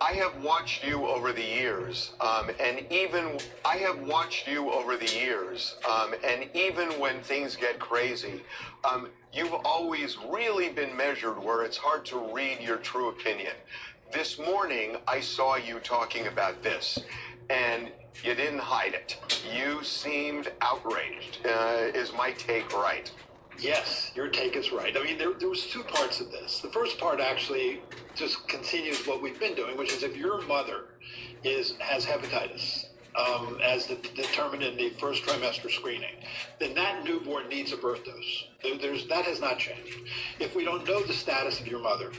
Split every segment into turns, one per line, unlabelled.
I have watched you over the years, and even when things get crazy, you've always really been measured where it's hard to read your true opinion. This morning, I saw you talking about this, and you didn't hide it. You seemed outraged. Is my take right?
Yes, your take is right. I mean, there was two parts of this. The first part actually just continues what we've been doing, which is if your mother has hepatitis, as determined in the first trimester screening, then that newborn needs a birth dose. That has not changed. If we don't know the status of your mother,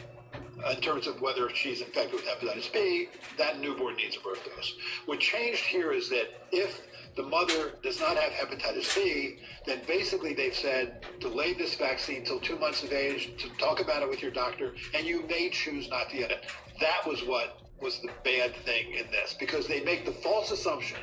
in terms of whether she's infected with hepatitis B, that newborn needs a birth dose. What changed here is that if the mother does not have hepatitis B, then basically they've said, delay this vaccine till 2 months of age, to talk about it with your doctor, and you may choose not to get it. That was what was the bad thing in this, because they make the false assumption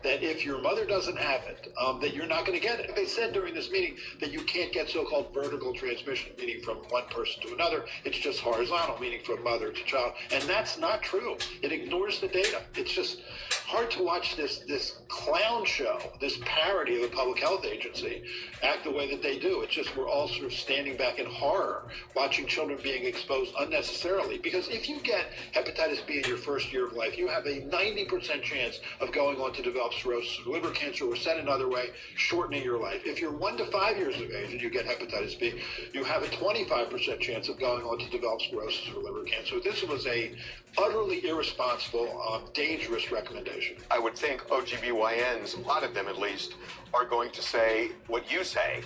that if your mother doesn't have it, that you're not going to get it. They said during this meeting that you can't get so-called vertical transmission, meaning from one person to another. It's just horizontal, meaning from mother to child. And that's not true. It ignores the data. It's just hard to watch this clown show, this parody of the public health agency, act the way that they do. It's just we're all sort of standing back in horror, watching children being exposed unnecessarily. Because if you get hepatitis B in your first year of life, you have a 90% chance of going on to develop cirrhosis of liver cancer, or said another way, shortening your life. If you're 1 to 5 years of age and you get hepatitis B, you have a 25% chance of going on to develop cirrhosis or liver cancer. This was a utterly irresponsible, dangerous recommendation.
I would think OGBYNs, a lot of them at least, are going to say what you say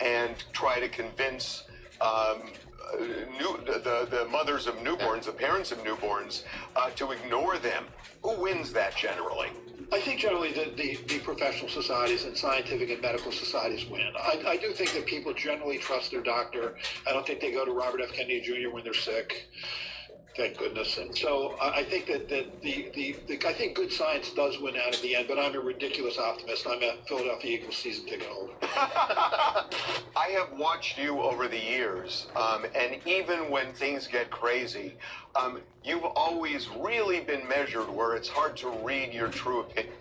and try to convince the mothers of newborns, the parents of newborns, to ignore them. Who wins that generally?
I think generally the professional societies and scientific and medical societies win. I do think that people generally trust their doctor. I don't think they go to Robert F. Kennedy Jr. when they're sick. Thank goodness. And so I think that I think good science does win out in the end, but I'm a ridiculous optimist. I'm a Philadelphia Eagles season ticket holder.
I have watched you over the years, and even when things get crazy, you've always really been measured where it's hard to read your true opinion.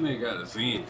nigga got a Zen.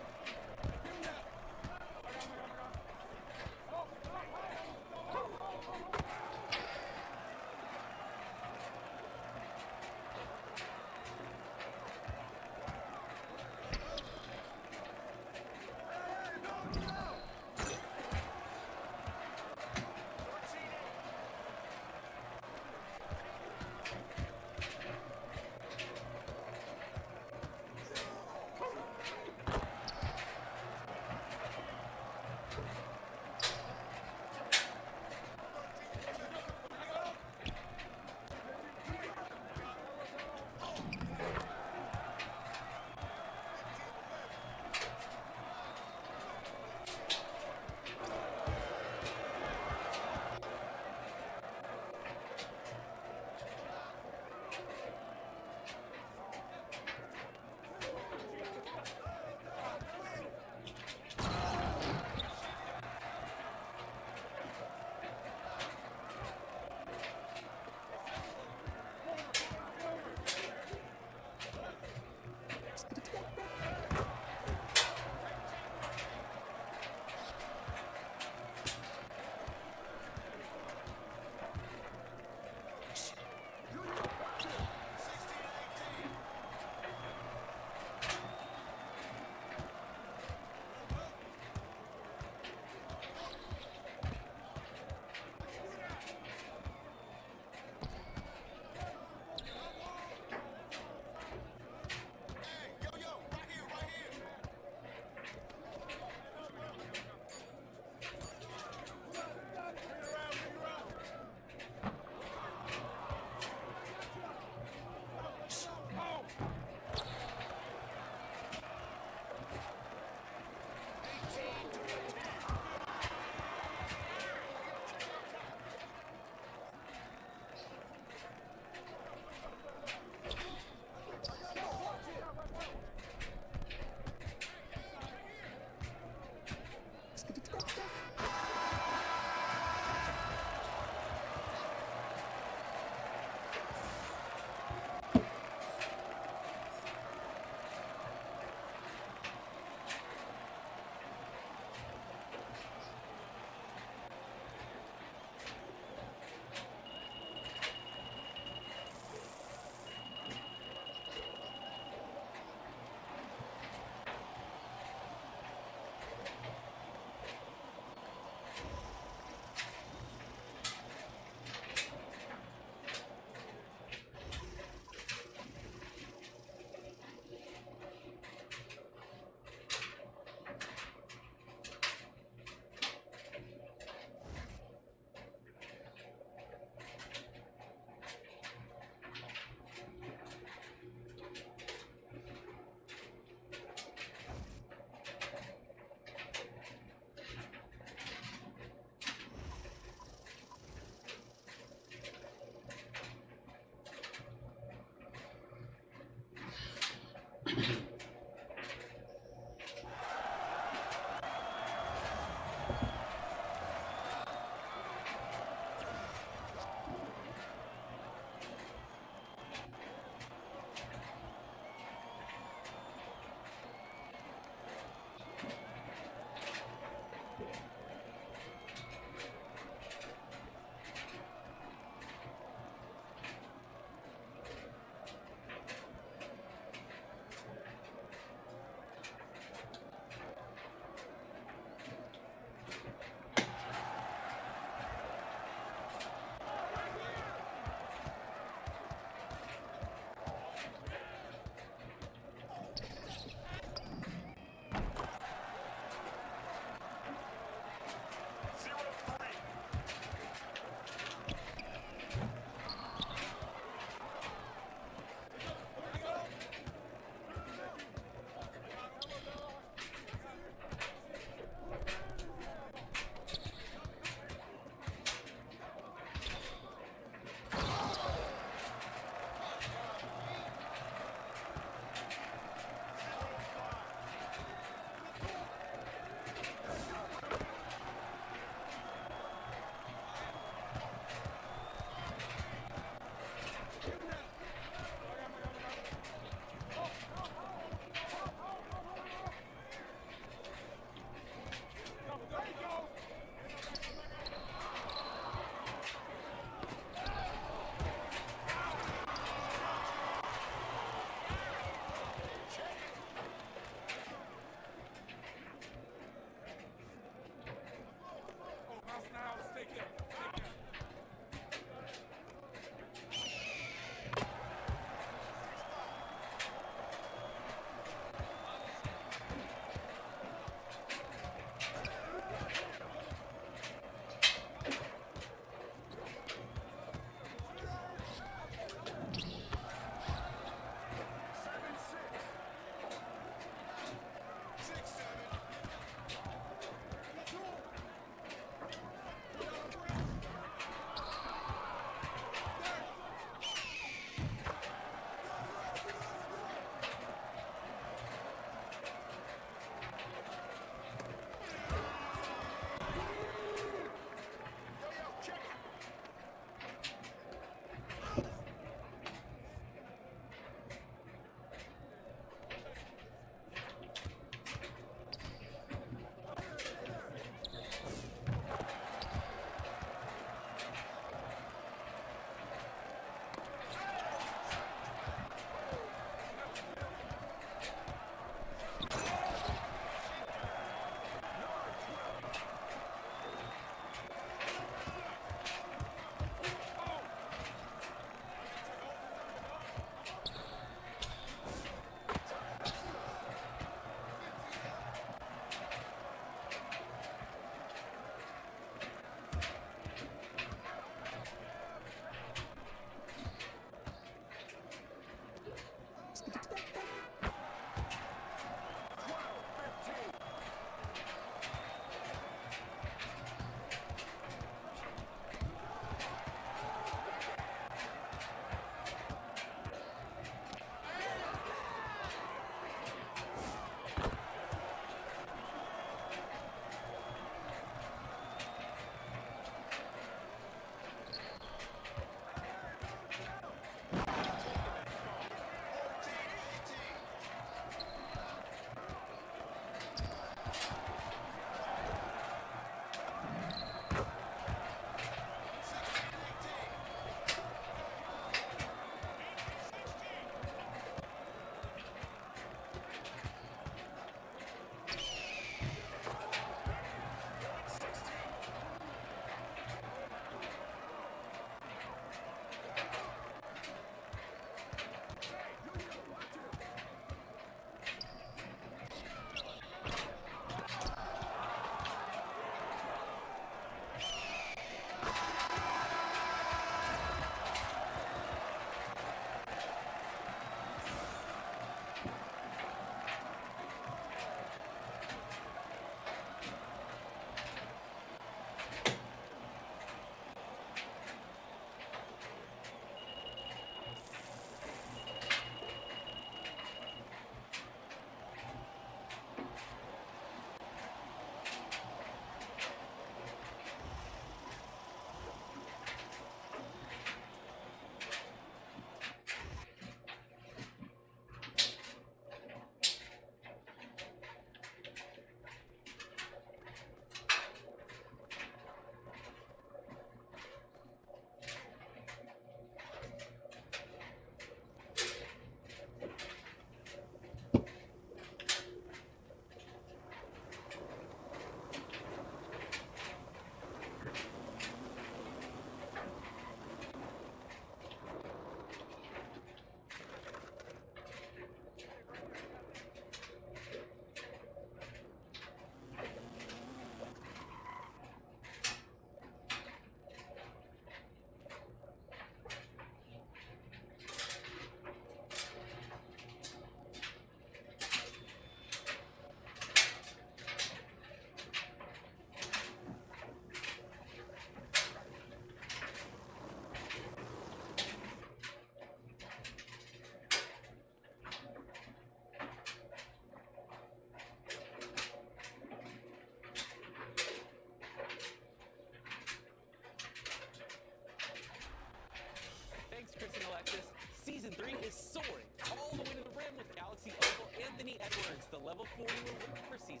for season.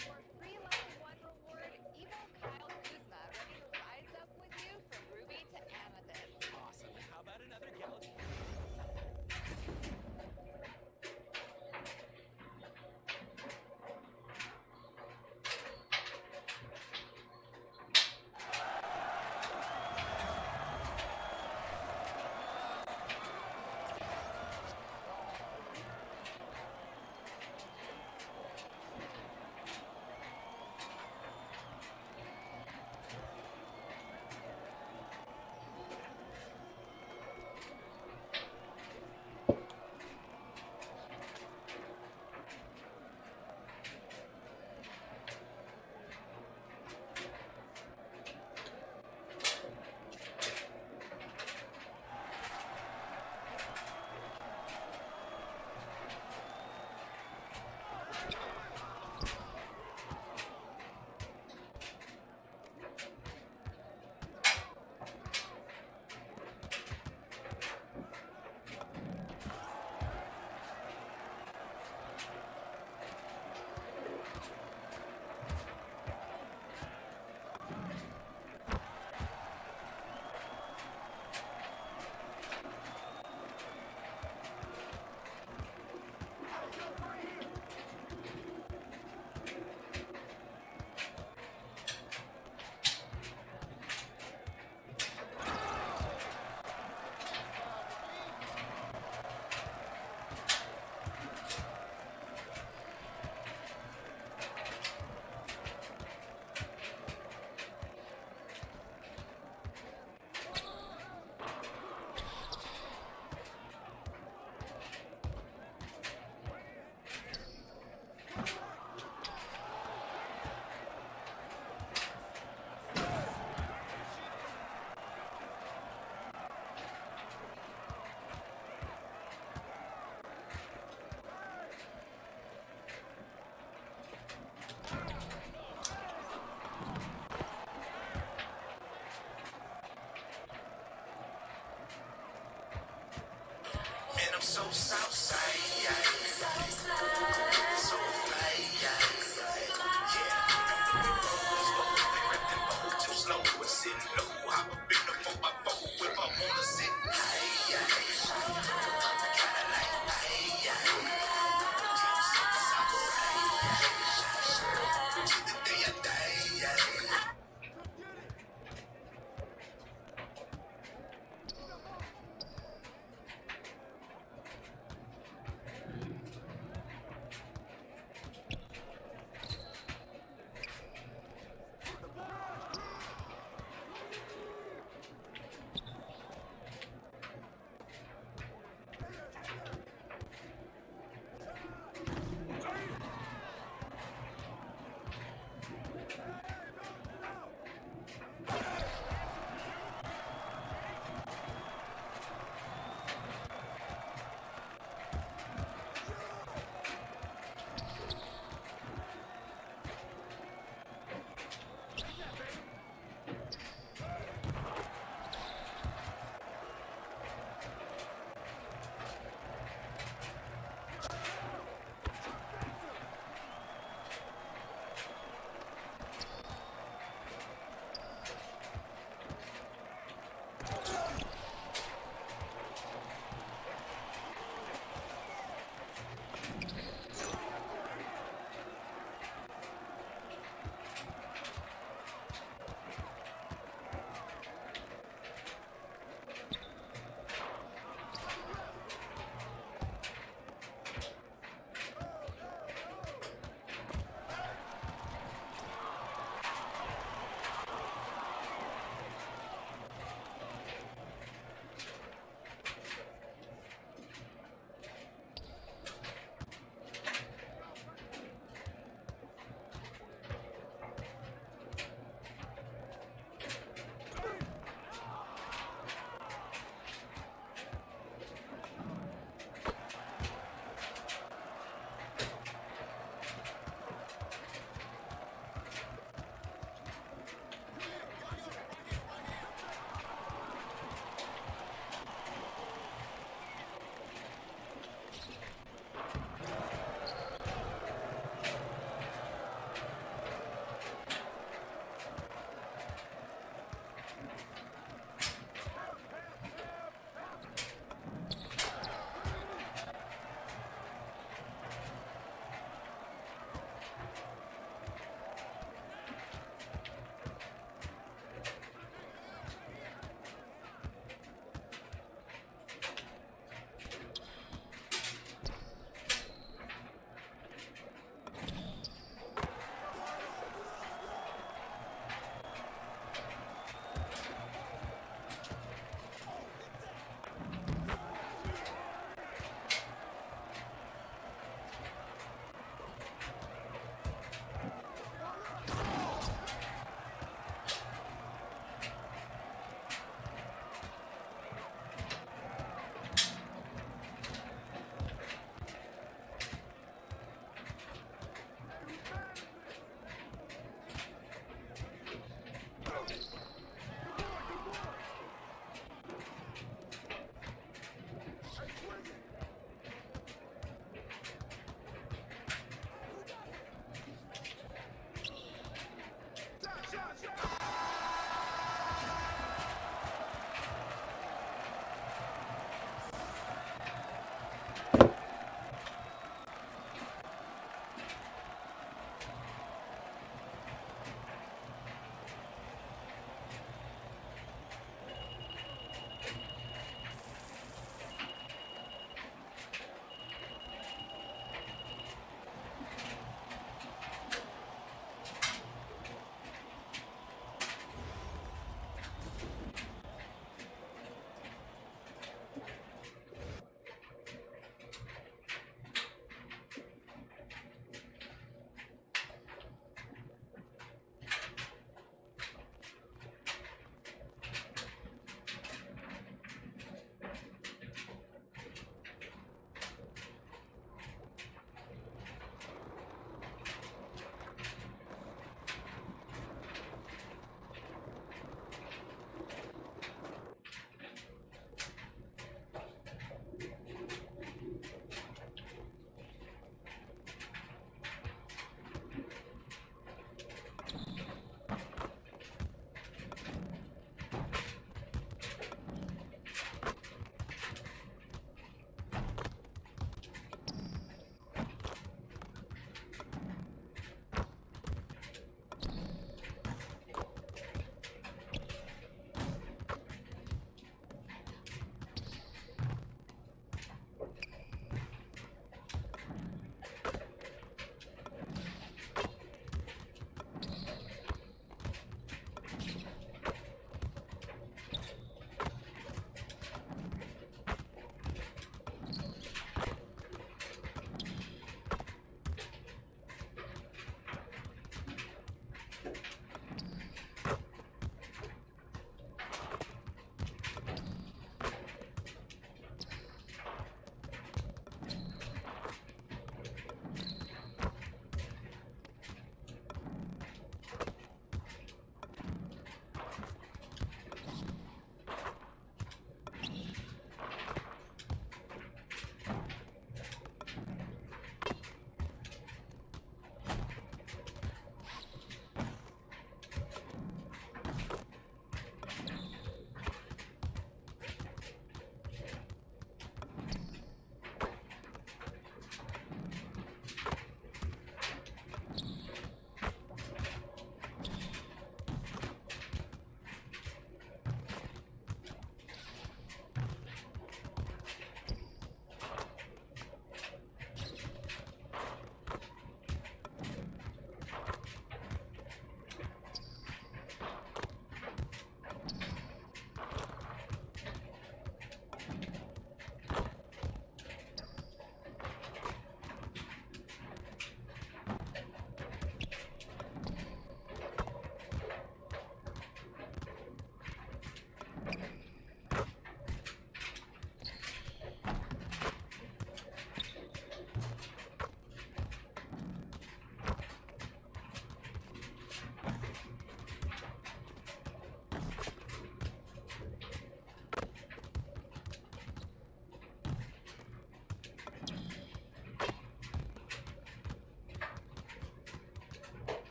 For free level 1 reward, Evo Kyle Kuzma ready to rise up with you from Ruby to Amethyst.
Awesome. How about another galaxy?
Man, I'm so Southside, yeah. So fly, yeah. Yeah, after we roll, they rep them bold too slow. We're sitting low, hop up in the 4x4 if I wanna sit high, yeah. Kinda like, hey, yeah. I'm so Southside, yeah. To the day I die, yeah.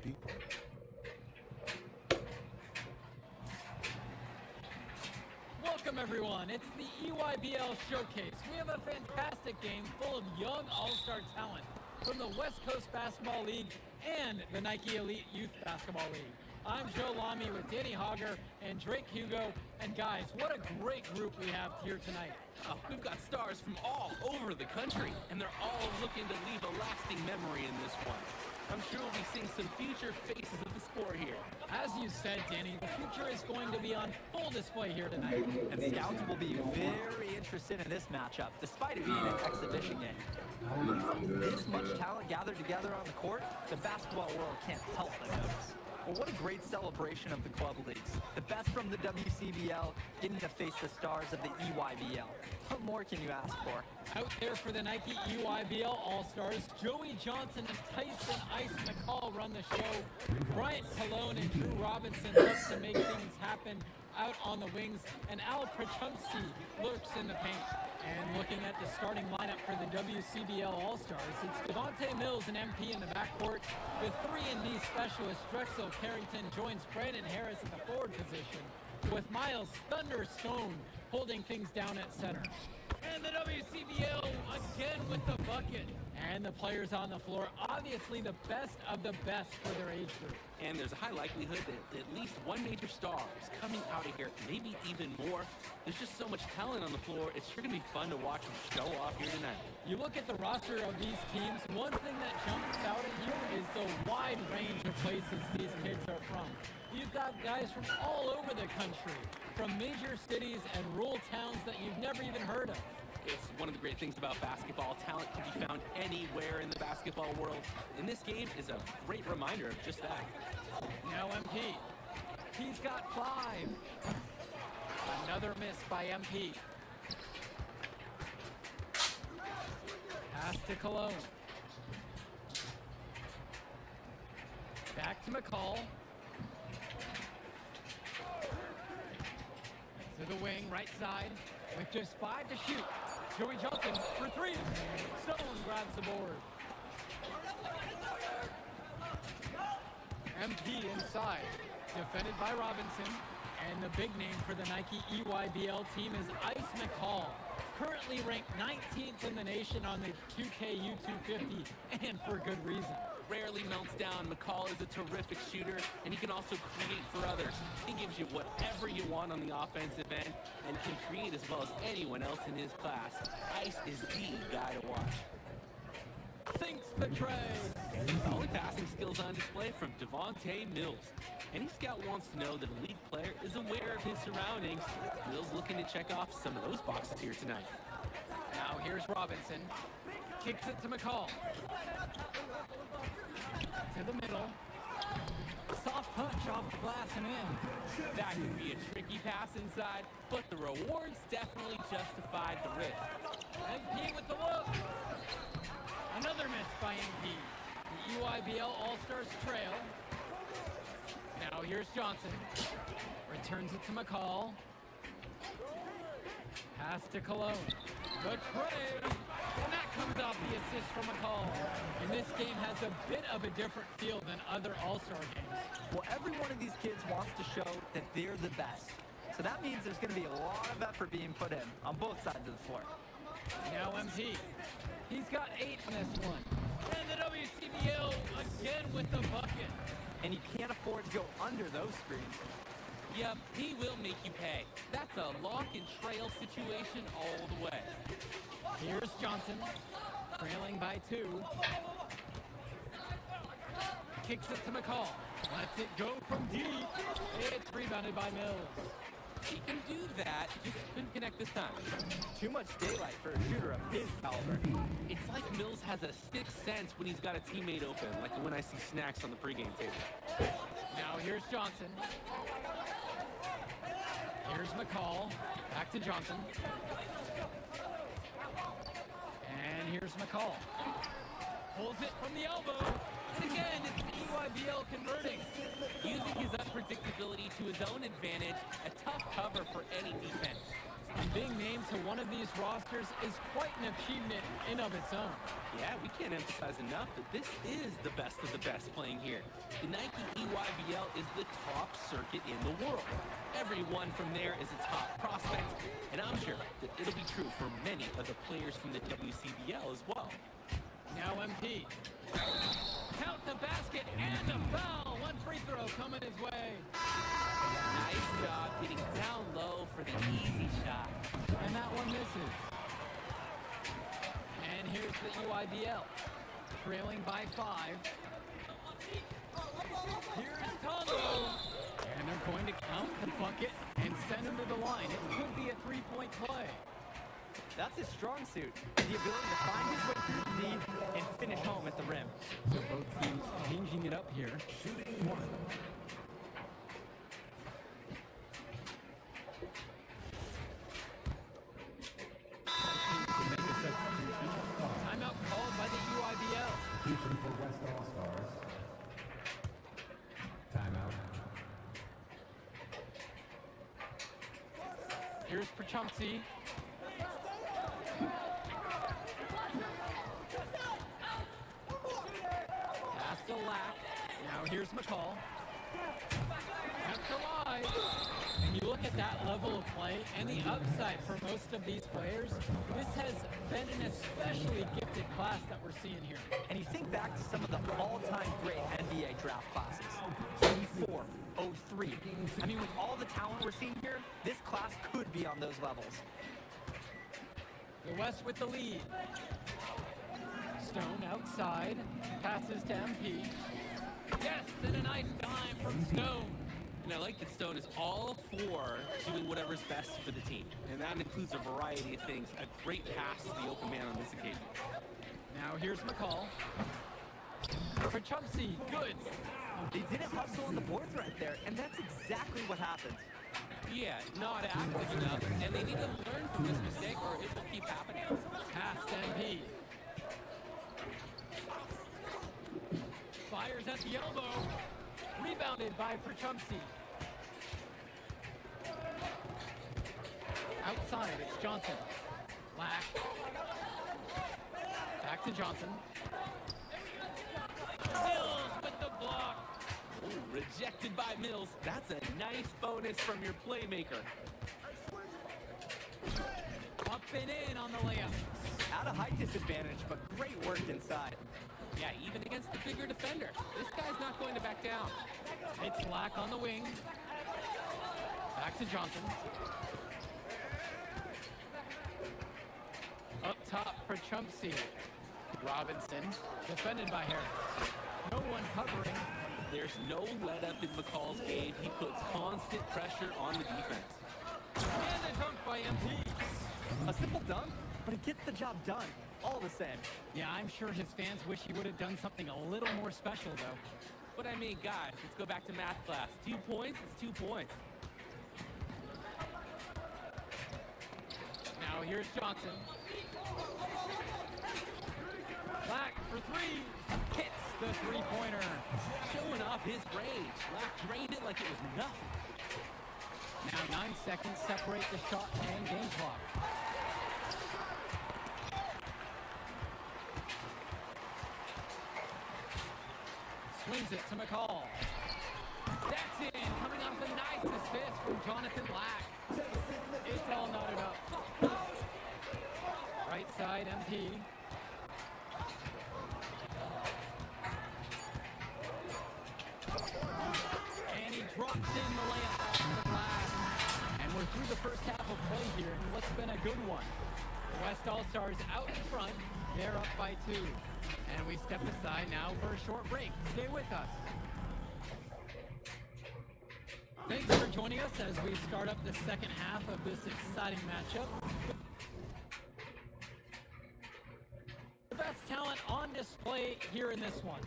Pete.
Welcome everyone, it's the EYBL Showcase. We have a fantastic game full of young all-star talent from the West Coast Basketball League and the Nike Elite Youth Basketball League. I'm Joe Lamy with Danny Hogger and Drake Hugo, and guys, what a great group we have here tonight.
We've got stars from all over the country, and they're all looking to leave a lasting memory in this one. I'm sure we'll be seeing some future faces of the sport here.
As you said, Danny, the future is going to be on full display here tonight.
And scouts will be very interested in this matchup, despite it being an exhibition game. This much talent gathered together on the court, the basketball world can't help but notice. Well, what a great celebration of the club leagues. The best from the WCBL getting to face the stars of the EYBL. What more can you ask for?
Out there for the Nike EYBL All-Stars, Joey Johnson and Tyson Ice McCall run the show. Bryant Colon and Drew Robinson look to make things happen out on the wings, and Al Prachumsky lurks in the paint. And looking at the starting lineup for the WCBL All-Stars, it's Devontae Mills and MP in the backcourt. The 3-and-D specialist Drexel Carrington joins Brandon Harris in the forward position, with Miles Thunderstone holding things down at center. And the WCBL again with the bucket. And the players on the floor, obviously the best of the best for their age group.
And there's a high likelihood that at least one major star is coming out of here, maybe even more. There's just so much talent on the floor, it's sure to be fun to watch them show off here tonight.
You look at the roster of these teams, one thing that jumps out at you is the wide range of places these kids are from. You've got guys from all over the country, from major cities and rural towns that you've never even heard of.
It's one of the great things about basketball. Talent can be found anywhere in the basketball world. And this game is a great reminder of just that.
Now MP. He's got 5. Another miss by MP. Pass to Cologne. Back to McCall. To the wing, right side, with just 5 to shoot. Joey Johnson for 3. Stone grabs the board. MP inside, defended by Robinson. And the big name for the Nike EYBL team is Ice McCall, currently ranked 19th in the nation on the 2K U250, and for good reason.
Rarely melts down. McCall is a terrific shooter, and he can also create for others. He gives you whatever you want on the offensive end and can create as well as anyone else in his class. Ice is the guy to watch.
Sinks the tray.
Solid passing skills on display from Devontae Mills. Any scout wants to know that a league player is aware of his surroundings. Mills looking to check off some of those boxes here tonight.
Now here's Robinson. Kicks it to McCall. To the middle. Soft touch off the glass and in.
That could be a tricky pass inside, but the rewards definitely justified the risk.
MP with the look. Another miss by MP. The EYBL All-Stars trail. Now here's Johnson. Returns it to McCall. Pass to Cologne. The tray. And that comes off the assist from McCall. And this game has a bit of a different feel than other All-Star games.
Well, every one of these kids wants to show that they're the best. So that means there's going to be a lot of effort being put in on both sides of the floor.
Now MP. He's got 8 in this one. And the WCBL again with the bucket.
And you can't afford to go under those screens.
Yep, he will make you pay. That's a lock and trail situation all the way.
Here's Johnson, trailing by 2. Kicks it to McCall. Lets it go from deep. It's rebounded by Mills.
He can do that, just couldn't connect this time.
Too much daylight for a shooter of his caliber.
It's like Mills has a sixth sense when he's got a teammate open, like when I see snacks on the pregame table.
Now here's Johnson. Here's McCall. Back to Johnson. And here's McCall. Pulls it from the elbow. And again, it's the EYBL converting.
Using his unpredictability to his own advantage, a tough cover for any defense.
And being named to one of these rosters is quite an achievement in of its own.
Yeah, we can't emphasize enough that this is the best of the best playing here. The Nike EYBL is the top circuit in the world. Everyone from there is a top prospect, and I'm sure that it'll be true for many of the players from the WCBL as well.
Now MP. Count the basket and a foul. One free throw coming his way.
Nice job getting down low for the easy shot.
And that one misses. And here's the UIBL. Trailing by 5. Here's Tongo. And they're going to count the bucket and send him to the line. It could be a three-point play.
That's his strong suit. The ability to find his way through the D and finish home at the rim.
So both teams changing it up here. Shooting 1. Timeout called by the UIBL.
Substitution for West All-Stars. Timeout.
Here's Prachumsky. Pass to Lack. Now here's McCall. Kept alive. And you look at that level of play and the upside for most of these players, this has been an especially gifted class that we're seeing here.
And you think back to some of the all-time great NBA draft classes. 04, 03. I mean, with all the talent we're seeing here, this class could be on those levels.
The West with the lead. Stone outside. Passes to MP. Yes, and a nice dime from Stone.
And I like that Stone is all for doing whatever's best for the team. And that includes a variety of things. A great pass to the open man on this occasion.
Now here's McCall. Prachumsky, good.
They didn't hustle on the boards right there, and that's exactly what happened.
Yeah, not active enough. And they need to learn from this mistake or it will keep happening.
Pass to MP. Fires at the elbow. Rebounded by Prachumsky. Outside, it's Johnson. Lack. Back to Johnson. Mills with the block.
Oh, rejected by Mills. That's a nice bonus from your playmaker.
Up and in on the layup.
At a height disadvantage, but great work inside.
Yeah, even against the bigger defender. This guy's not going to back down.
It's Lack on the wing. Back to Johnson. Up top for Prachumsky. Robinson, defended by Harris. No one covering.
There's no let up in McCall's game. He puts constant pressure on the defense.
And a dunk by MP.
A simple dunk, but it gets the job done. All the same.
Yeah, I'm sure his fans wish he would have done something a little more special, though.
But I mean, guys, let's go back to math class. 2 points, it's 2 points.
Now here's Johnson. Lack for 3. Hits the three-pointer.
Showing off his range. Lack drained it like it was nothing.
Now 9 seconds separate the shot and game clock. Swings it to McCall. That's in. Coming off a nice assist from Jonathan Lack. It's all knotted up. Right side, MP. And he drops in the layup off the glass. And we're through the first half of play here in what's been a good one. The West All-Stars out in front. They're up by 2. And we step aside now for a short break. Stay with us. Thanks for joining us as we start up the second half of this exciting matchup. The best talent on display here in this one.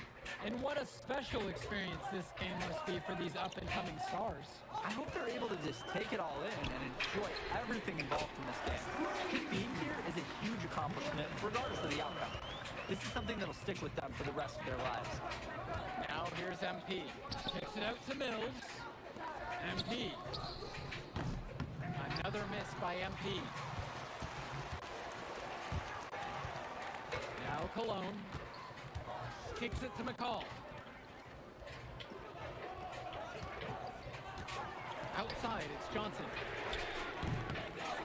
And what a special experience this game must be for these up-and-coming stars.
I hope they're able to just take it all in and enjoy everything involved in this game. Just being here is a huge accomplishment, regardless of the outcome. This is something that'll stick with them for the rest of their lives.
Now here's MP. Kicks it out to Mills. MP. Another miss by MP. Now Cologne. Kicks it to McCall. Outside, it's Johnson.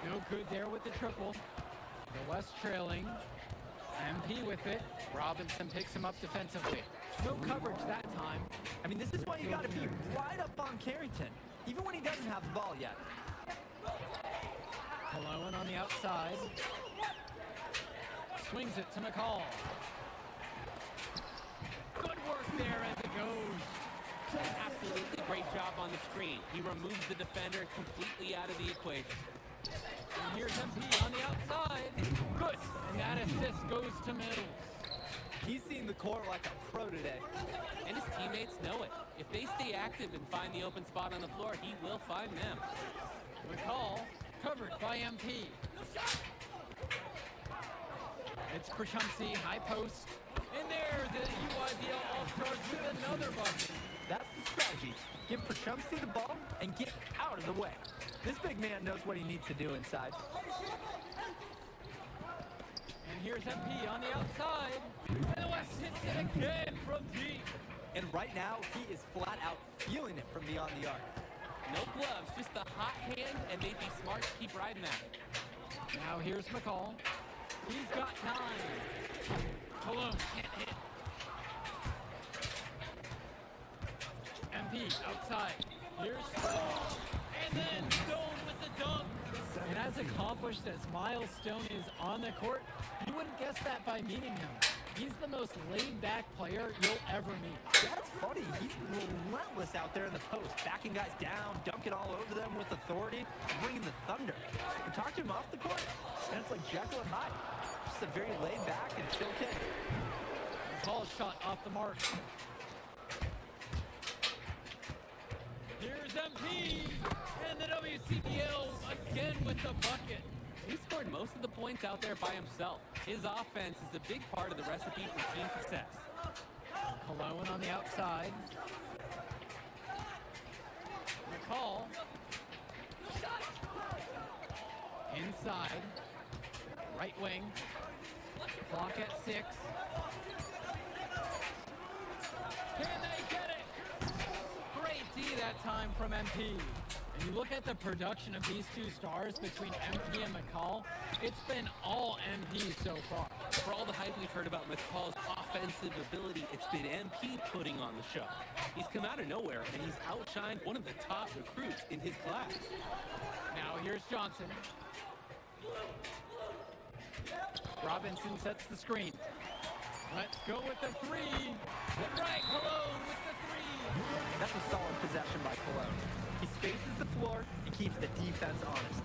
No good there with the triple. The West trailing. MP with it. Robinson picks him up defensively. No coverage that time.
I mean, this is why you got to be right up on Carrington, even when he doesn't have the ball yet.
Cologne on the outside. Swings it to McCall. Good work there as it goes.
Absolutely great job on the screen. He removes the defender completely out of the equation.
And here's MP on the outside. Good. And that assist goes to Middles.
He's seen the court like a pro today.
And his teammates know it. If they stay active and find the open spot on the floor, he will find them.
McCall covered by MP. It's Krashamsi, high post. And there, the UIBL All-Stars with another bucket.
That's the strategy. Give Prashumsi the ball and get out of the way. This big man knows what he needs to do inside.
And here's MP on the outside. And the West hits it again from deep.
And right now, he is flat out feeling it from beyond the arc.
No gloves, just the hot hand, and they'd be smart to keep riding that.
Now here's McCall. He's got 9. Cologne can't hit. MP outside. Here's Stone. And then Stone with the dunk. And as accomplished as Miles Stone is on the court, you wouldn't guess that by meeting him. He's the most laid-back player you'll ever meet.
That's funny. He's relentless out there in the post, backing guys down, dunking all over them with authority, bringing the thunder. You talk to him off the court, and it's like Jekyll and Hyde. Just a very laid-back and chill kid.
McCall's shot off the mark. Here's MP, and the WCBL again with the bucket.
He scored most of the points out there by himself. His offense is a big part of the recipe for team success.
Cologne on the outside. McCall. Inside. Right wing. Clock at 6. Can they get it? Great D that time from MP. And you look at the production of these two stars between MP and McCall, it's been all MP so far.
For all the hype we've heard about McCall's offensive ability, it's been MP putting on the show. He's come out of nowhere, and he's outshined one of the top recruits in his class.
Now here's Johnson. Robinson sets the screen. Let's go with the 3. Right, Cologne with the 3.
That's a solid possession by Cologne. He spaces the floor and keeps the defense honest.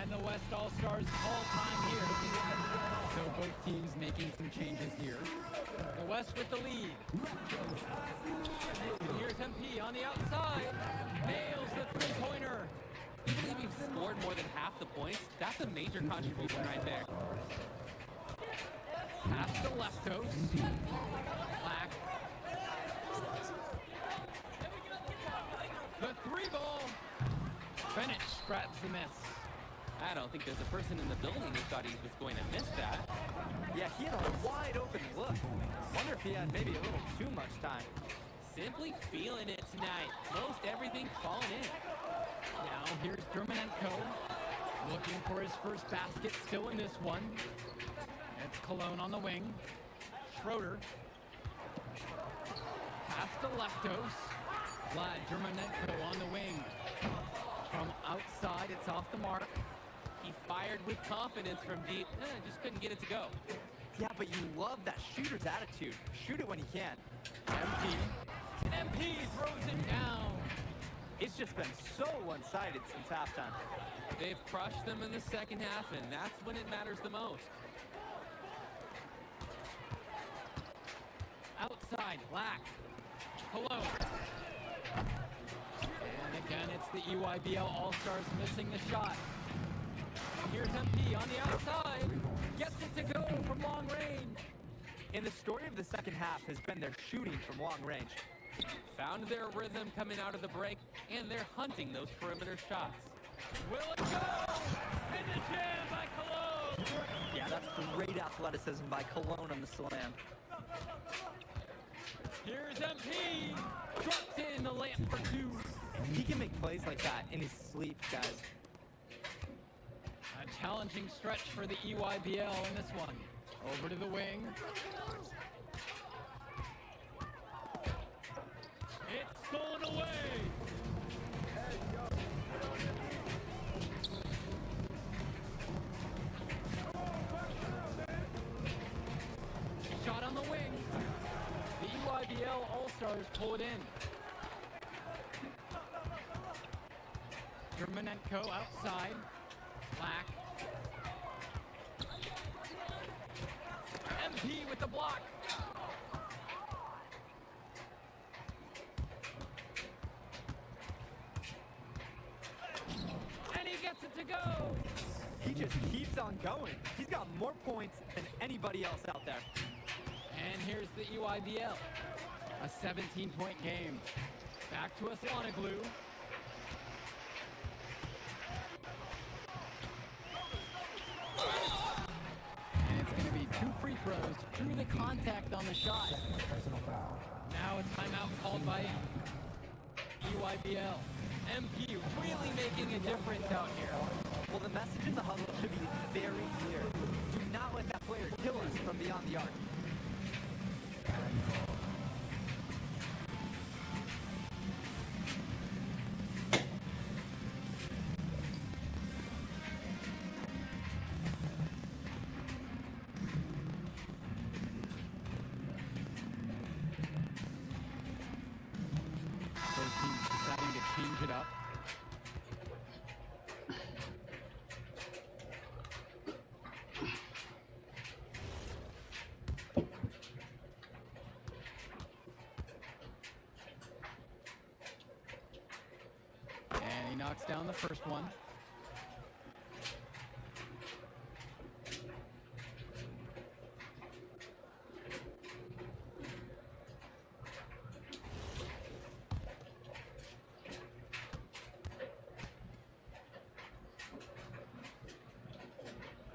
And the West All-Stars call time here. So both teams making some changes here. The West with the lead. And here's MP on the outside. Nails the 3-pointer.
Even if you've scored more than half the points, that's a major contribution right there.
Pass to Leftos. Black. The 3-ball. Bennett grabs the miss.
I don't think there's a person in the building who thought he was going to miss that.
Yeah, he had a wide open look. Wonder if he had maybe a little too much time.
Simply feeling it tonight. Most everything falling in.
Now here's Dermanenko. Looking for his first basket still in this one. It's Cologne on the wing. Schroeder. Pass to Leftos. Vlad Dermanenko on the wing. From outside, it's off the mark.
He fired with confidence from deep. Just couldn't get it to go.
Yeah, but you love that shooter's attitude. Shoot it when he can.
MP. And MP throws it down.
It's just been so one-sided since halftime.
They've crushed them in the second half, and that's when it matters the most.
Outside, Black. Cologne. And again, it's the EYBL All-Stars missing the shot. Here's MP on the outside. Gets it to go from long range.
And the story of the second half has been their shooting from long range.
Found their rhythm coming out of the break, and they're hunting those perimeter shots.
Will it go? And the jam by Cologne.
Yeah, that's great athleticism by Cologne on the slam.
Here's MP. Drops in the layup for two.
He can make plays like that in his sleep, guys.
A challenging stretch for the EYBL in this one. Over to the wing. It's stolen away. Shot on the wing. The EYBL All-Stars pull it in. Germanenko outside. Black. MP with the block. And he gets it to go.
He just keeps on going. He's got more points than anybody else out there.
And here's the EYBL. A 17-point game. Back to Aslanoglu. And it's going to be 2 free throws through the contact on the shot.
Personal foul.
Now a timeout called by EYBL. MP really making a difference out here.
Well, the message in the huddle should be very clear. Do not let that player kill us from beyond the arc.
Both teams deciding to change it up. And he knocks down the first one.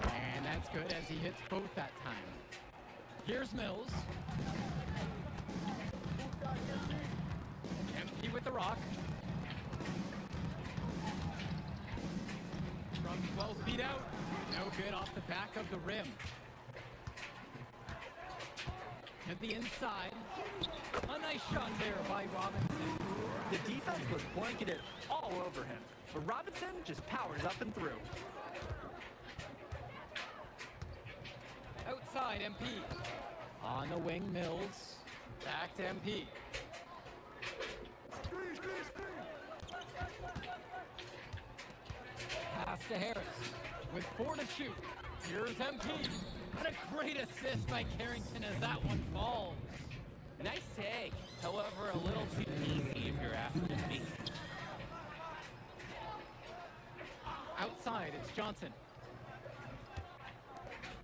And that's good as he hits both that time. Here's Mills. Empty with the rock. From 12 feet out. No good off the back of the rim. To the inside. A nice shot there by Robinson.
The defense was blanketed all over him, but Robinson just powers up and through.
Outside MP. On the wing, Mills. Back to MP. Pass to Harris. With 4 to shoot. Here's MP. What a great assist by Carrington as that one falls.
Nice take. However, a little too easy if you're asking me.
Outside, it's Johnson.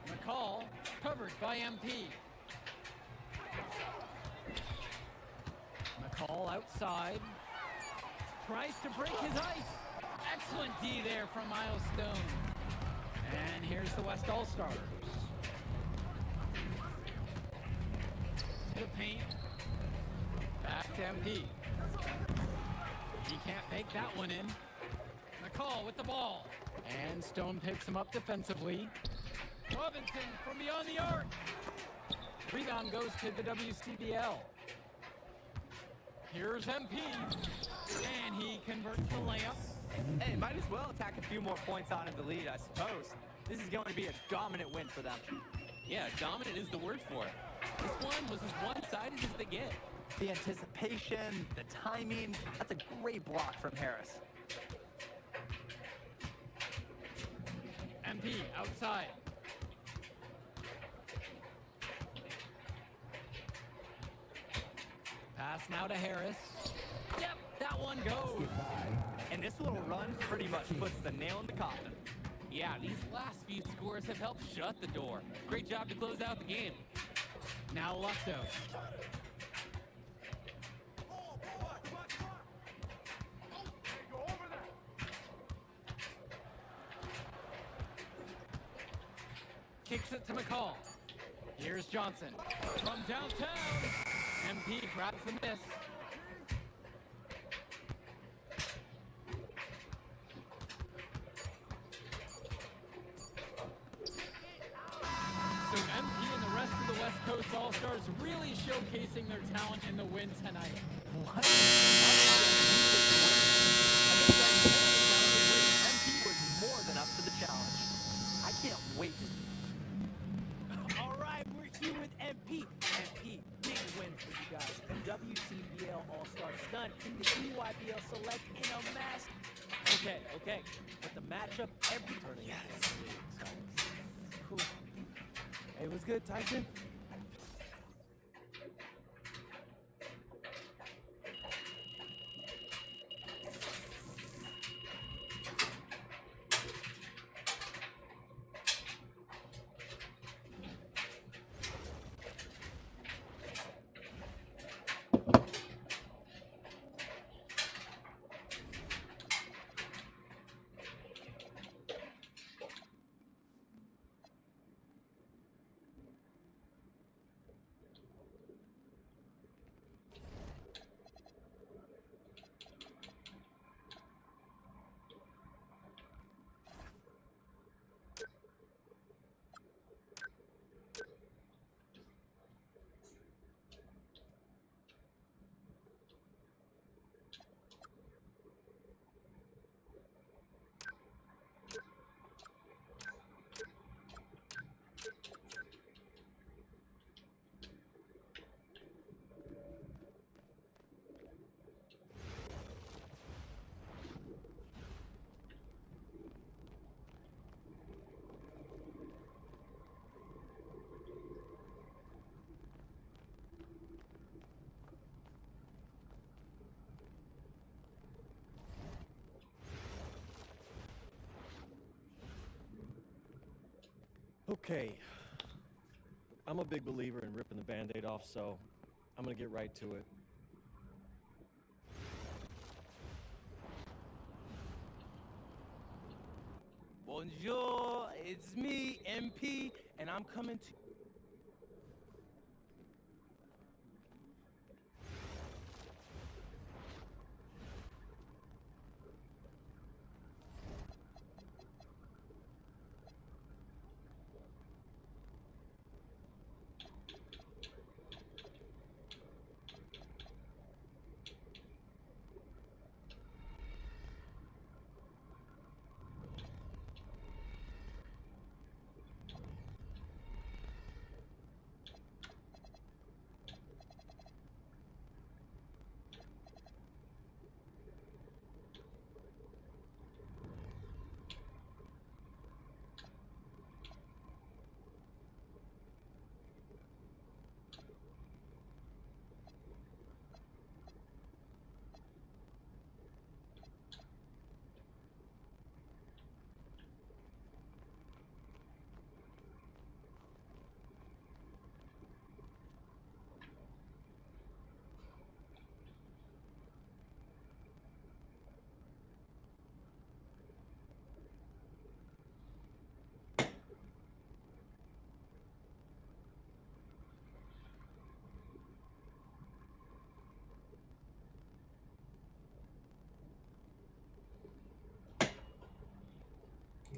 McCall, covered by MP. McCall outside. Tries to break his ice. Excellent D there from Miles Stone. And here's the West All-Stars. To the paint. Back to MP. He can't make that one in. McCall with the ball. And Stone picks him up defensively. Robinson from beyond the arc. Rebound goes to the WCBL. Here's MP. And he converts the layup.
Hey, might as well attack a few more points on in the lead, I suppose. This is going to be a dominant win for them.
Yeah, dominant is the word for it. This one was as one-sided as they get.
The anticipation, the timing, that's a great block from Harris.
MP outside. Pass now to Harris. Yep, that one goes.
And this little run pretty much puts the nail in the coffin.
Yeah, these last few scores have helped shut the door. Great job to close out the game.
Now Lufto. Kicks it to McCall. Here's Johnson. From downtown, MP grabs the miss. So MP and the rest of the West Coast All-Stars really showcasing their talent in the win tonight.
What? MP was more than up to the challenge. I can't wait.
All right, we're here with MP. MP, big win for you guys. WCBL All-Star stunt, the EYBL Select in a mask. Okay, but the matchup, every turning is really exciting. Cool. Hey, what's good, Tyson?
Okay, I'm a big believer in ripping the Band-Aid off, so I'm gonna get right to it.
Bonjour, it's me, MP, and I'm coming to...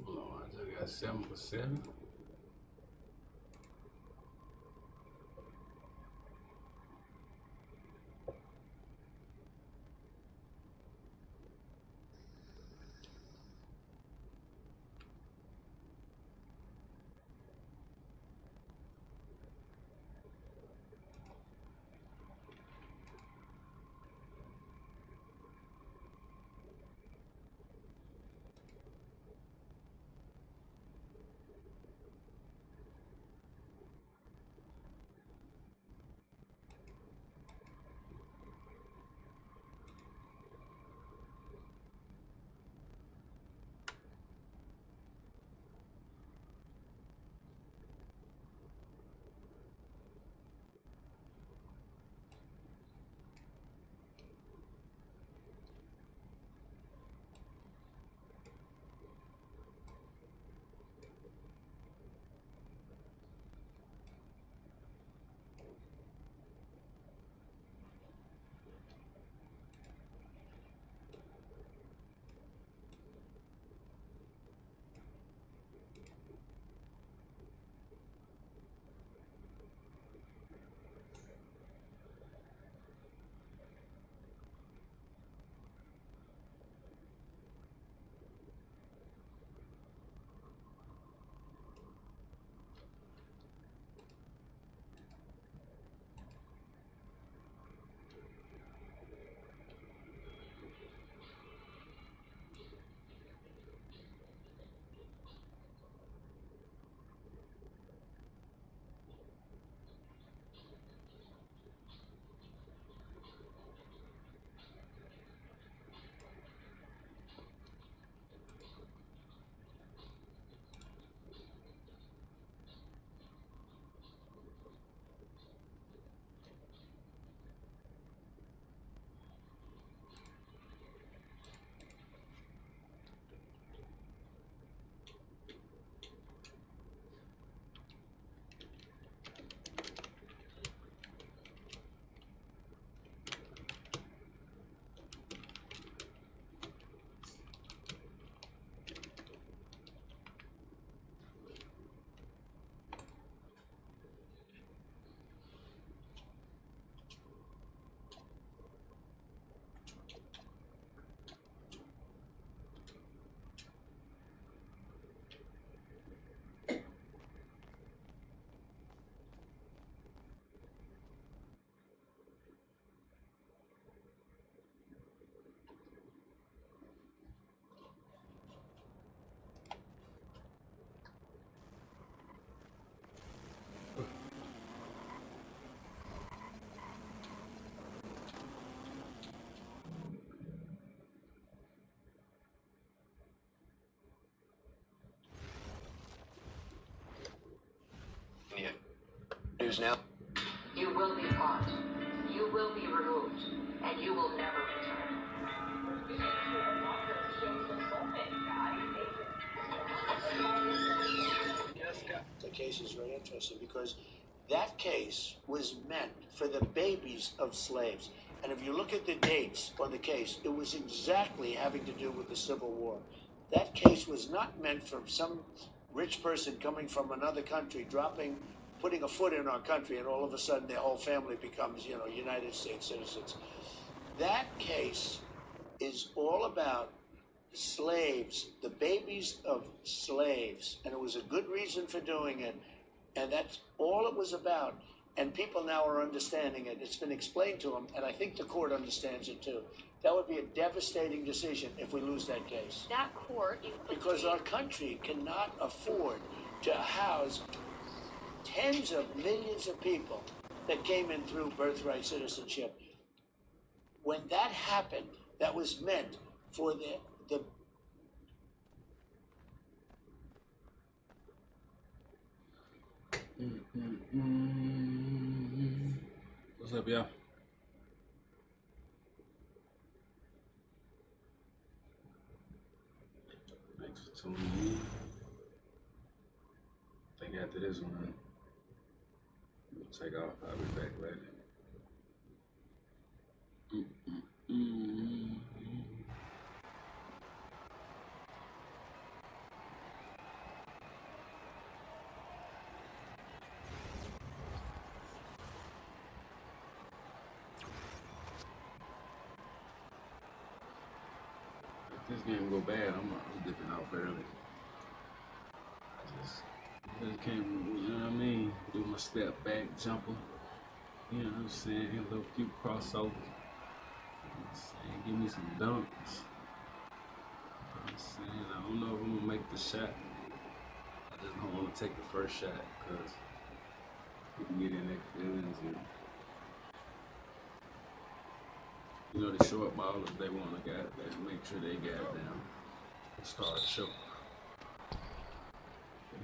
Lord, I got 7%.
slaves now?
You will be caught. You will be removed. And you will never return.
The case is very interesting because that case was meant for the babies of slaves. And if you look at the dates on the case, it was exactly having to do with the Civil War. That case was not meant for some rich person coming from another country, putting a foot in our country, and all of a sudden their whole family becomes, United States citizens. That case is all about slaves, the babies of slaves, and it was a good reason for doing it, and that's all it was about. And people now are understanding it. It's been explained to them, and I think the court understands it too. That would be a devastating decision if we lose that case.
That court,
because our country cannot afford to house tens of millions of people that came in through birthright citizenship. When that happened, that was meant for the
What's up, y'all? Thanks for tuning in. I think after this one, we'll take off. I'll be back later. If this game go bad, I'm dipping out early. I just can't, you know what I mean? Do my step back jumper. You know what I'm saying? Hit a little few crossovers. You know what I'm saying? Give me some dunks. You know what I'm saying? I don't know if I'm gonna make the shot. I just don't want to take the first shot because people get in their feelings and you know the short ballers they want to get they make sure they got down and start the show.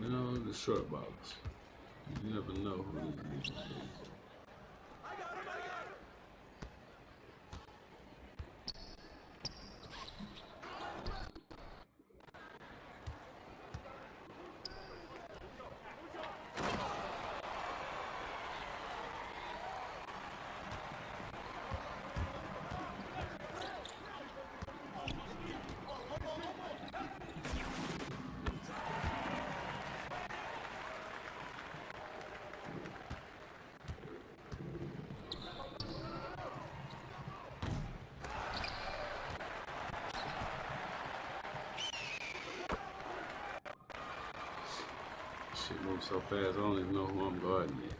You know the short ballers. You never know who these niggas is. Shit moves so fast, I don't even know who I'm guarding yet.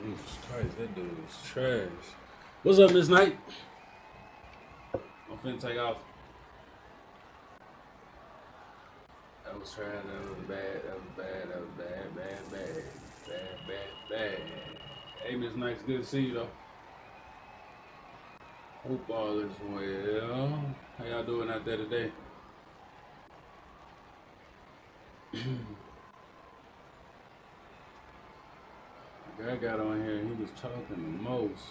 Jesus Christ, that dude is trash. What's up, Miss Knight? I'm finna take off. That was trash, that was bad, that was bad, that was bad, bad, bad, bad, bad, bad. Hey, Miss Knight, it's good to see you though. Hope all is well. How y'all doing out there today? The guy got on here, he was talking the most.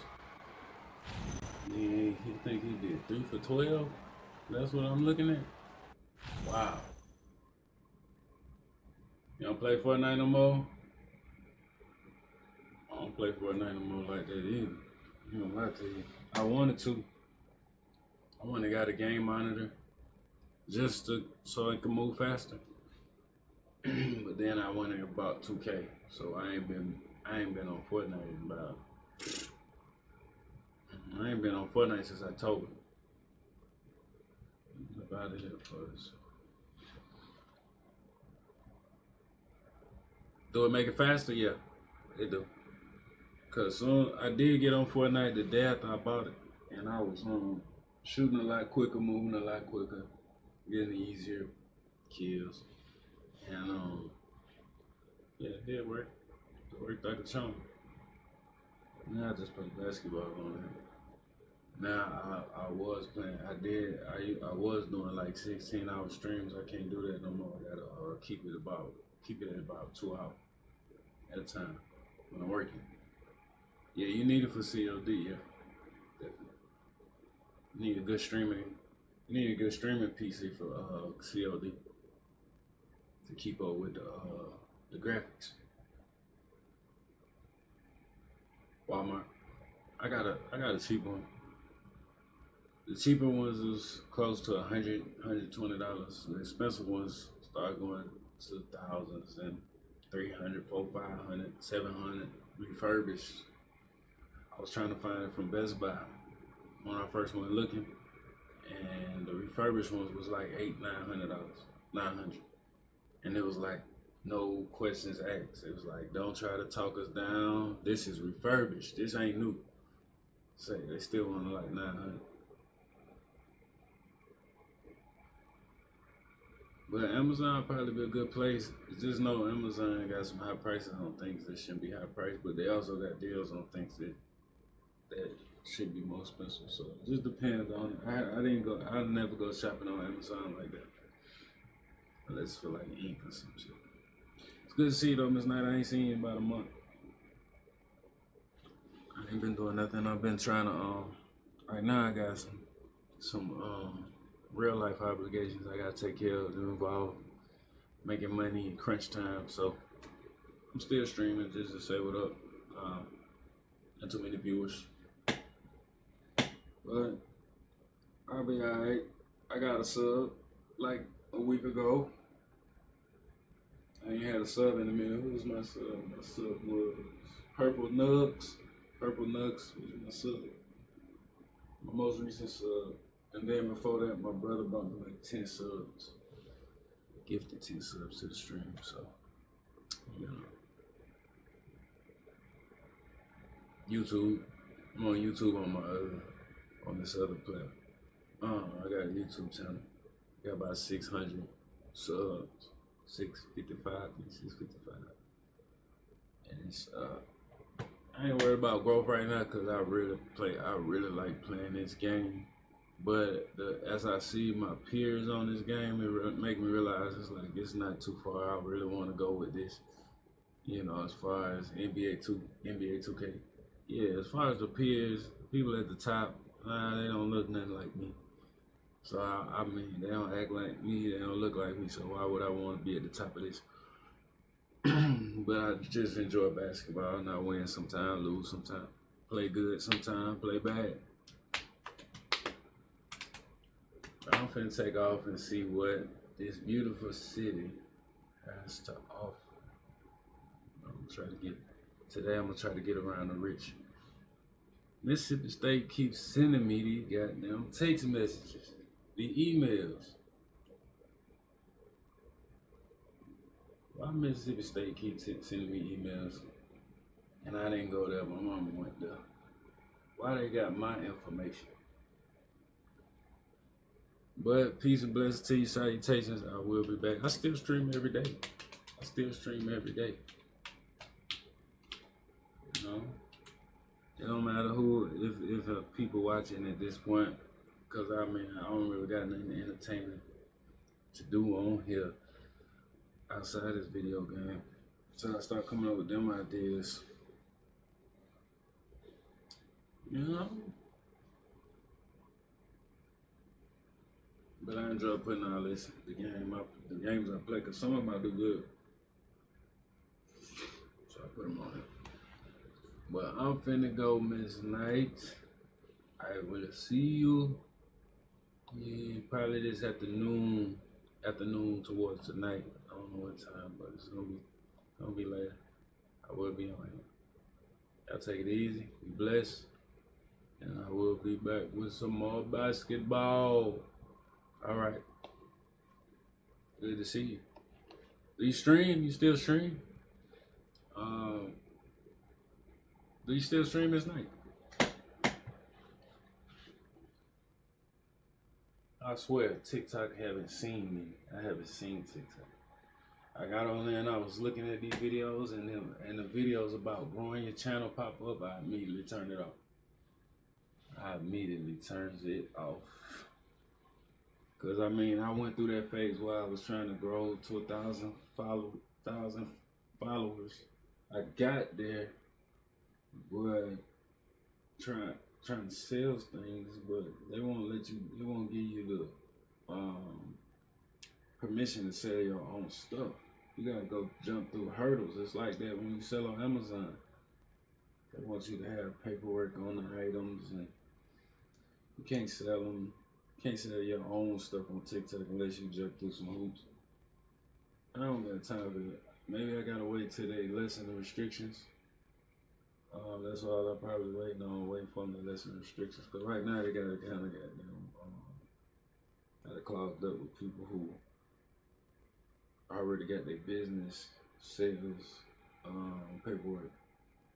He think he did 3 for 12? That's what I'm looking at? Wow. You don't play Fortnite no more? I don't play Fortnite no more like that either. I don't lie to you. I wanted to. I went and got a game monitor just so it could move faster. But then I went and bought 2K. So I ain't been on Fortnite in about. I ain't been on Fortnite since October. Get out of here first. Do it make it faster? Yeah, it do. Cause soon I did get on Fortnite the day after I bought it, and I was shooting a lot quicker, moving a lot quicker, getting easier kills, and yeah, it did work. It worked like a charm. Now I just play basketball on it. Now I was playing. I was doing like 16-hour streams. I can't do that no more. I gotta keep it at about 2 hours at a time when I'm working. Yeah, you need it for COD. Yeah, definitely. You need a good streaming. You need a good streaming PC for COD to keep up with the graphics. Walmart. I got a cheap one. The cheaper ones was close to $100, $120. The expensive ones start going to thousands and 300, 400, 500, 700 refurbished. I was trying to find it from Best Buy when I first went looking, and the refurbished ones was like $800, $900, and it was like no questions asked. It was like, don't try to talk us down. This is refurbished. This ain't new. Say they still want like $900. But Amazon probably be a good place. Just know Amazon got some high prices on things that shouldn't be high priced, but they also got deals on things that should be more expensive. So it just depends on it. I never go shopping on Amazon like that. Unless for like ink or some shit. It's good to see you though, Miss Knight. I ain't seen you in about a month. I ain't been doing nothing. I've been trying to right now I got some real life obligations I gotta take care of that involve making money in crunch time. So I'm still streaming just to say what up. Not too many viewers, but I'll be alright. I got a sub like a week ago. I ain't had a sub in a minute. Who was my sub? My sub was Purple Nugs. Purple Nugs was my sub. My most recent sub. And then before that, my brother bought me like 10 subs. Gifted 10 subs to the stream, so, you know. YouTube. I'm on YouTube on this other platform. I got a YouTube channel. Got about 600 subs. 655, 655. And it's, I ain't worried about growth right now because I really like playing this game. But as I see my peers on this game, it make me realize it's not too far. I really want to go with this. You know, as far as NBA 2K. Yeah, as far as the peers, people at the top, they don't look nothing like me. So I mean, they don't act like me, they don't look like me. So why would I want to be at the top of this? But I just enjoy basketball, and I win sometimes, lose sometimes, play good sometimes, play bad. I'm finna take off and see what this beautiful city has to offer. Today I'm gonna try to get around the rich. Mississippi State keeps sending me these goddamn text messages, the emails. Why Mississippi State keeps sending me emails and I didn't go there, my mama went there? Why they got my information? But peace and blessings to you, salutations. I will be back. I still stream every day. You know, it don't matter who, if people watching at this point, because I mean, I don't really got nothing entertaining to do on here outside this video game. So I start coming up with them ideas. You know? But I enjoy putting all this, the games I play, because some of them I do good. So I put them on here. But I'm finna go, Miss Knight. I will see you probably this afternoon towards tonight. I don't know what time, but it's gonna be later. I will be on here. Y'all take it easy, be blessed, and I will be back with some more basketball. All right. Good to see you. Do you stream? You still stream? Do you still stream this night? I swear, TikTok haven't seen me. I haven't seen TikTok. I got on there and I was looking at these videos, and the videos about growing your channel pop up. I immediately turned it off. Cause I mean, I went through that phase where I was trying to grow to 1,000 followers. I got there, but trying to sell things, but they won't let you. They won't give you the permission to sell your own stuff. You gotta go jump through hurdles. It's like that when you sell on Amazon. They want you to have paperwork on the items, and you can't sell them. You can't sell your own stuff on TikTok unless you jump through some hoops. I don't got time for that. Maybe I gotta wait till they lessen the restrictions. That's all I'm probably waiting for them to lessen the restrictions. Cause right now they got it kind of got it clogged up with people who already got their business sales paperwork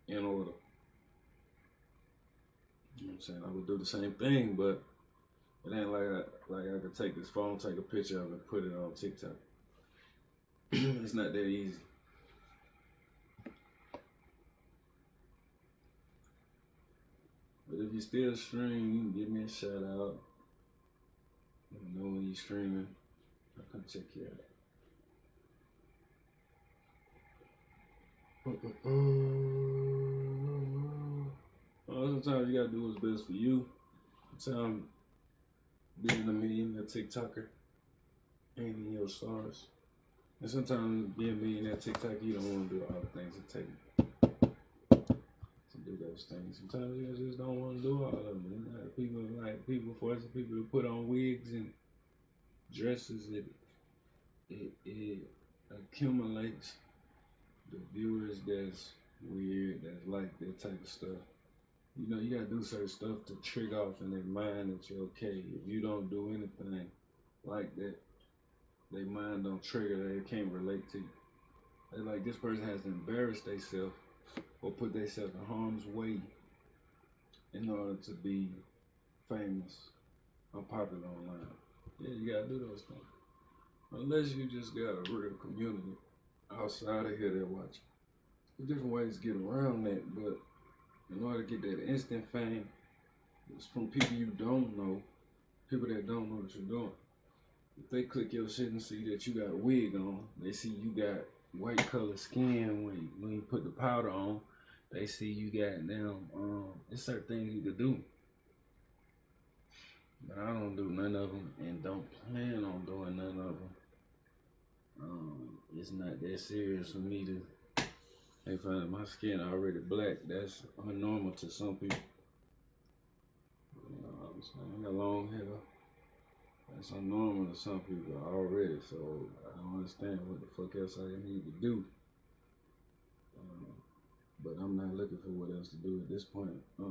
in order. You know what I'm saying? I would do the same thing, but it ain't like I could take this phone, take a picture of it, and put it on TikTok. It's not that easy. But if you still stream, you can give me a shout out. Let me know when you're streaming. I'll come check you out. Sometimes you gotta do what's best for you. Sometimes being a millionaire TikToker ain't in your stars. And sometimes being a millionaire TikToker, you don't want to do all the things it takes to do those things. Sometimes you just don't want to do all of them. People forcing people to put on wigs and dresses. It accumulates the viewers that's weird, that's like that type of stuff. You know, you gotta do certain stuff to trigger off in their mind that you're okay. If you don't do anything like that, their mind don't trigger, they can't relate to you. They like, this person has to embarrass themselves or put themselves in harm's way in order to be famous or popular online. Yeah, you gotta do those things. Unless you just got a real community outside of here that watch. There's different ways to get around that, but in order to get that instant fame, it's from people you don't know, people that don't know what you're doing. If they click your shit and see that you got a wig on, they see you got white color skin when you put the powder on, they see you got there's certain things you could do. But I don't do none of them and don't plan on doing none of them. It's not that serious for me to make fun of my skin already black. That's unnormal to some people. You know what I'm saying? I got long hair. That's unnormal to some people already, so I don't understand what the fuck else I need to do. But I'm not looking for what else to do at this point. I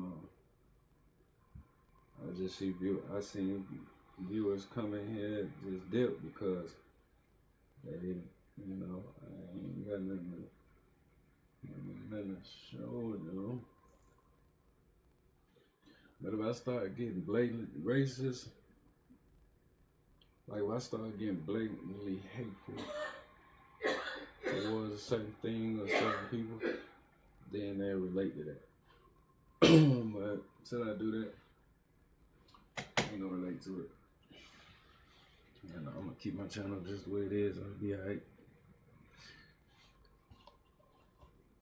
just see seen viewers come in here just dip because they didn't, I ain't got nothing to show, But if I start getting blatant racist, like if I start getting blatantly hateful towards a certain thing or certain people, then they relate to that. But until I do that, I ain't gonna relate to it. I'm gonna keep my channel just the way it is. I'll be alright.